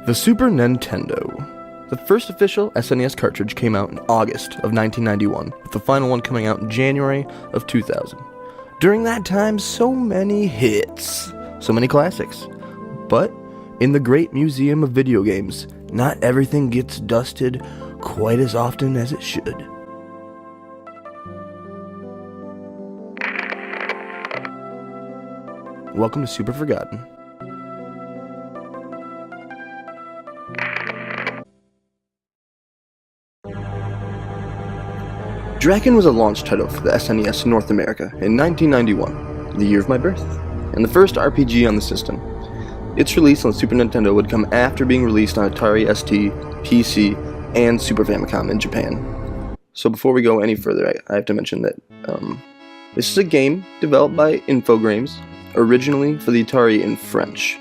The Super Nintendo. The first official SNES cartridge came out in August of 1991, with the final one coming out in January of 2000. During that time, so many hits, so many classics. But in the great museum of video games, not everything gets dusted quite as often as it should. Welcome to Super Forgotten. Drakkhen was a launch title for the SNES in North America in 1991, the year of my birth, and the first RPG on the system. Its release on the Super Nintendo would come after being released on Atari ST, PC, and Super Famicom in Japan. So before we go any further, I have to mention that this is a game developed by Infogrames, originally for the Atari in French,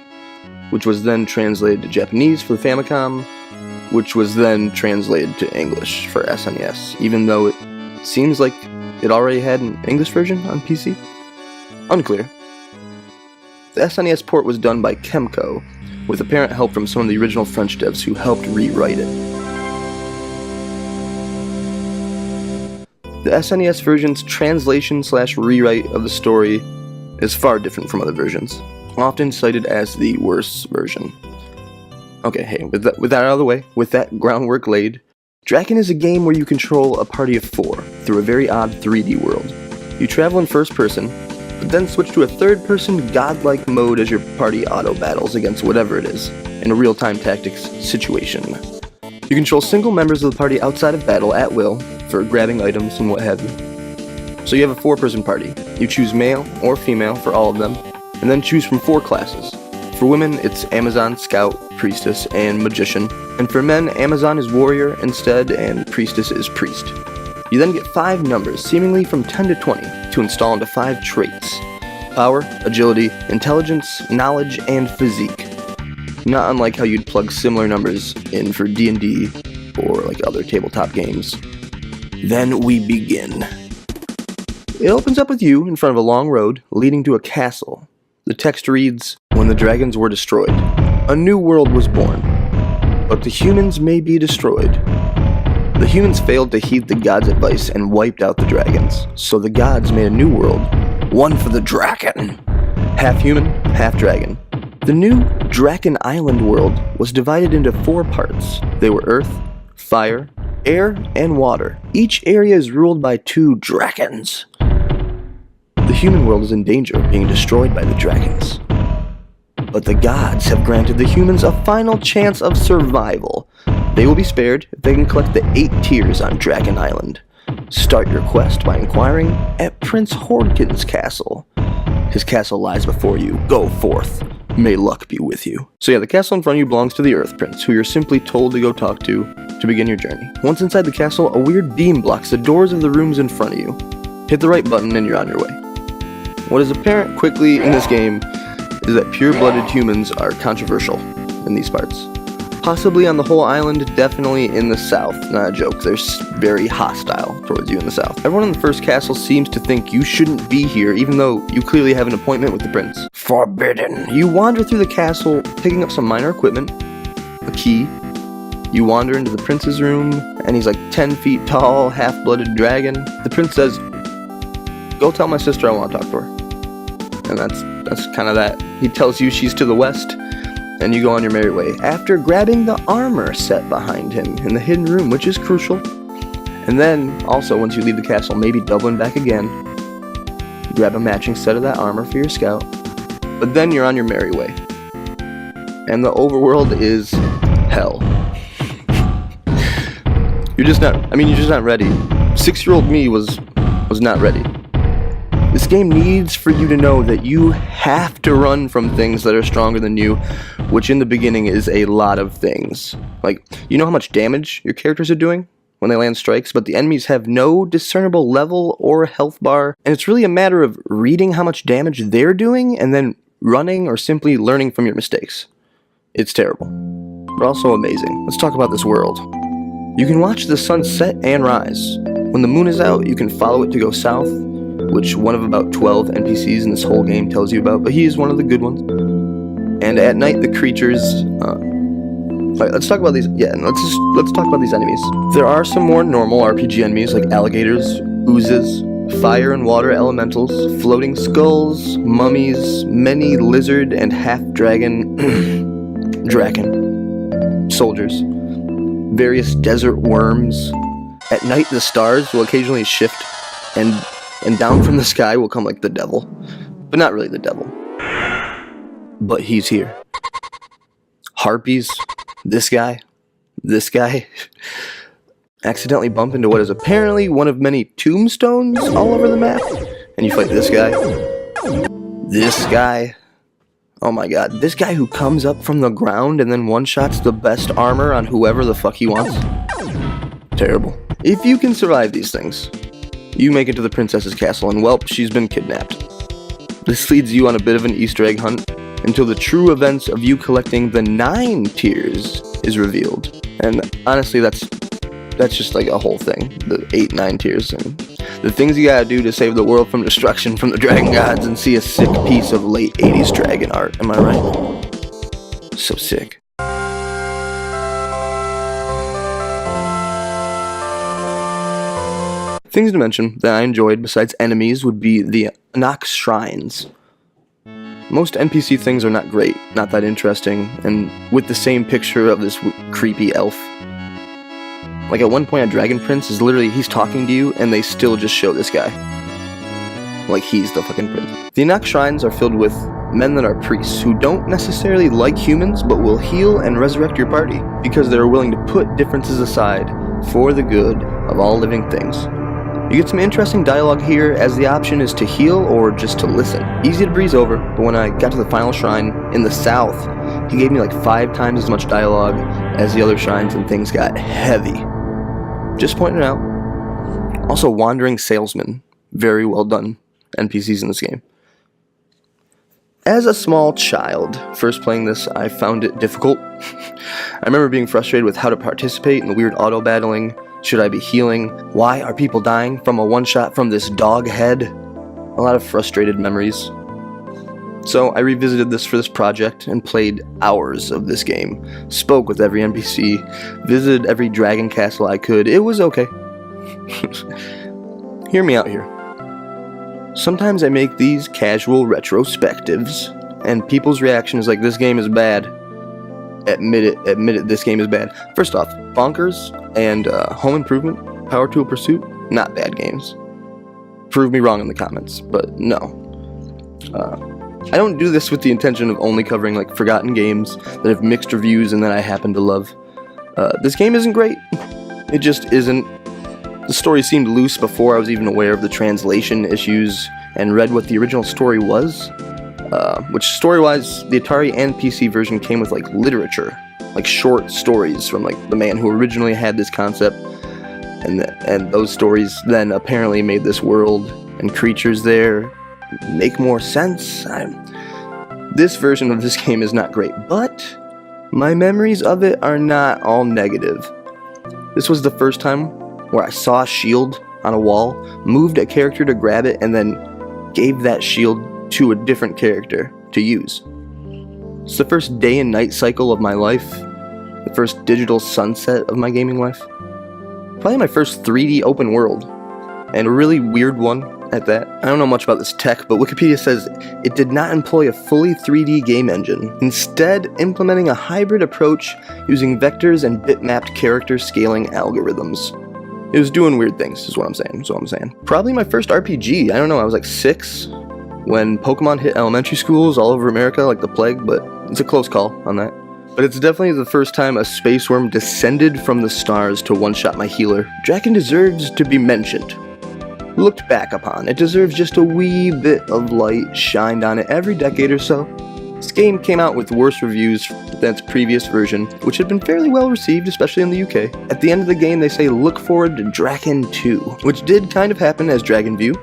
which was then translated to Japanese for the Famicom, which was then translated to English for SNES, even though it seems like it already had an English version on PC? Unclear. The SNES port was done by Kemco, with apparent help from some of the original French devs who helped rewrite it. The SNES version's translation/rewrite of the story is far different from other versions, often cited as the worse version. Okay, hey, with that out of the way, with that groundwork laid, Drakkhen is a game where you control a party of 4 through a very odd 3D world. You travel in first person, but then switch to a third-person godlike mode as your party auto-battles against whatever it is, in a real-time tactics situation. You control single members of the party outside of battle at will, for grabbing items and what have you. So you have a 4-person party. You choose male or female for all of them, and then choose from 4 classes. For women, it's Amazon, Scout, Priestess, and Magician. And for men, Amazon is Warrior instead, and Priestess is Priest. You then get 5 numbers, seemingly from 10 to 20, to install into 5 traits. Power, Agility, Intelligence, Knowledge, and Physique. Not unlike how you'd plug similar numbers in for D&D, or like other tabletop games. Then we begin. It opens up with you in front of a long road, leading to a castle. The text reads, "When the dragons were destroyed, a new world was born, but the humans may be destroyed. The humans failed to heed the gods' advice and wiped out the dragons, so the gods made a new world, one for the Drakkhen. Half human, half dragon. The new Drakkhen Island world was divided into 4 parts. They were earth, fire, air, and water. Each area is ruled by 2 Drakkhens. The human world is in danger of being destroyed by the dragons. But the gods have granted the humans a final chance of survival. They will be spared if they can collect the 8 tiers on Drakkhen Island. Start your quest by inquiring at Prince Hordkin's castle. His castle lies before you. Go forth. May luck be with you." So yeah, the castle in front of you belongs to the Earth Prince, who you're simply told to go talk to begin your journey. Once inside the castle, a weird beam blocks the doors of the rooms in front of you. Hit the right button and you're on your way. What is apparent quickly in this game is that pure-blooded humans are controversial in these parts. Possibly on the whole island, definitely in the south. Not a joke, they're very hostile towards you in the south. Everyone in the first castle seems to think you shouldn't be here, even though you clearly have an appointment with the prince. Forbidden. You wander through the castle, picking up some minor equipment, a key. You wander into the prince's room, and he's like 10 feet tall, half-blooded dragon. The prince says, "Go tell my sister I want to talk to her." And that's kind of that. He tells you she's to the west, and you go on your merry way, after grabbing the armor set behind him in the hidden room, which is crucial. And then, also, once you leave the castle, maybe doubling back again, grab a matching set of that armor for your scout. But then you're on your merry way. And the overworld is hell. You're just not ready. 6-year-old me was not ready. This game needs for you to know that you have to run from things that are stronger than you, which in the beginning is a lot of things. Like, you know how much damage your characters are doing when they land strikes, but the enemies have no discernible level or health bar, and it's really a matter of reading how much damage they're doing and then running or simply learning from your mistakes. It's terrible, but also amazing. Let's talk about this world. You can watch the sun set and rise. When the moon is out, you can follow it to go south, which one of about 12 NPCs in this whole game tells you about, but he is one of the good ones. And at night, the creatures Alright, let's talk about these. Yeah, and let's talk about these enemies. There are some more normal RPG enemies like alligators, oozes, fire and water elementals, floating skulls, mummies, many lizard and half-dragon Drakkhen soldiers, various desert worms. At night, the stars will occasionally shift, and down from the sky will come like the devil. But not really the devil. But he's here. Harpies, this guy, accidentally bump into what is apparently one of many tombstones all over the map, and you fight this guy, oh my god, this guy who comes up from the ground and then one-shots the best armor on whoever the fuck he wants. Terrible. If you can survive these things, you make it to the princess's castle, and welp, she's been kidnapped. This leads you on a bit of an Easter egg hunt until the true events of you collecting the 9 tiers is revealed. And honestly, that's just like a whole thing, the 8, 9 tiers, and the things you gotta do to save the world from destruction from the dragon gods and see a sick piece of late 80s dragon art, am I right? So sick. Things to mention that I enjoyed besides enemies would be the Anak shrines. Most NPC things are not great, not that interesting, and with the same picture of this creepy elf. Like at one point a dragon prince is literally, he's talking to you and they still just show this guy. Like he's the fucking prince. The Anak shrines are filled with men that are priests who don't necessarily like humans but will heal and resurrect your party because they're willing to put differences aside for the good of all living things. You get some interesting dialogue here, as the option is to heal or just to listen. Easy to breeze over, but when I got to the final shrine in the south, he gave me like 5 times as much dialogue as the other shrines and things got heavy. Just pointing it out. Also, wandering salesman. Very well done NPCs in this game. As a small child, first playing this, I found it difficult. I remember being frustrated with how to participate in the weird auto-battling. Should I be healing? Why are people dying from a one-shot from this dog head? A lot of frustrated memories. So I revisited this for this project and played hours of this game. Spoke with every NPC, visited every dragon castle I could. It was okay. Hear me out here. Sometimes I make these casual retrospectives, and people's reaction is like, this game is bad. Admit it, this game is bad. First off, Bonkers and Home Improvement, Power Tool Pursuit, not bad games. Prove me wrong in the comments, but no. I don't do this with the intention of only covering like forgotten games that have mixed reviews and that I happen to love. This game isn't great. It just isn't. The story seemed loose before I was even aware of the translation issues and read what the original story was. Which story-wise, the Atari and PC version came with like literature, like short stories from like the man who originally had this concept, and those stories then apparently made this world and creatures there make more sense. This version of this game is not great, but my memories of it are not all negative. This was the first time where I saw a shield on a wall, moved a character to grab it, and then gave that shield to a different character to use. It's the first day and night cycle of my life, the first digital sunset of my gaming life. Probably my first 3D open world, and a really weird one at that. I don't know much about this tech, but Wikipedia says it did not employ a fully 3D game engine, instead implementing a hybrid approach using vectors and bitmapped character scaling algorithms. It was doing weird things, is what I'm saying. Probably my first RPG, I don't know, I was like 6 when Pokemon hit elementary schools all over America like the plague, but it's a close call on that. But it's definitely the first time a space worm descended from the stars to one-shot my healer. Drakkhen deserves to be mentioned. Looked back upon, it deserves just a wee bit of light shined on it every decade or so. This game came out with worse reviews than its previous version, which had been fairly well received, especially in the UK. At the end of the game, they say look forward to Drakkhen 2, which did kind of happen as Dragon View,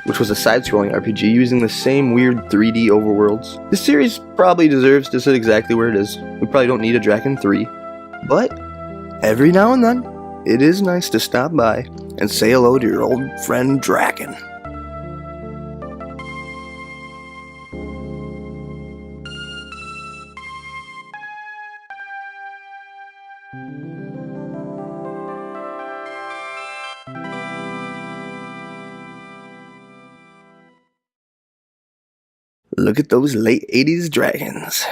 which was a side-scrolling RPG using the same weird 3D overworlds. This series probably deserves to sit exactly where it is. We probably don't need a Drakkhen 3, but every now and then, it is nice to stop by and say hello to your old friend Drakkhen. Look at those late 80s Drakkens.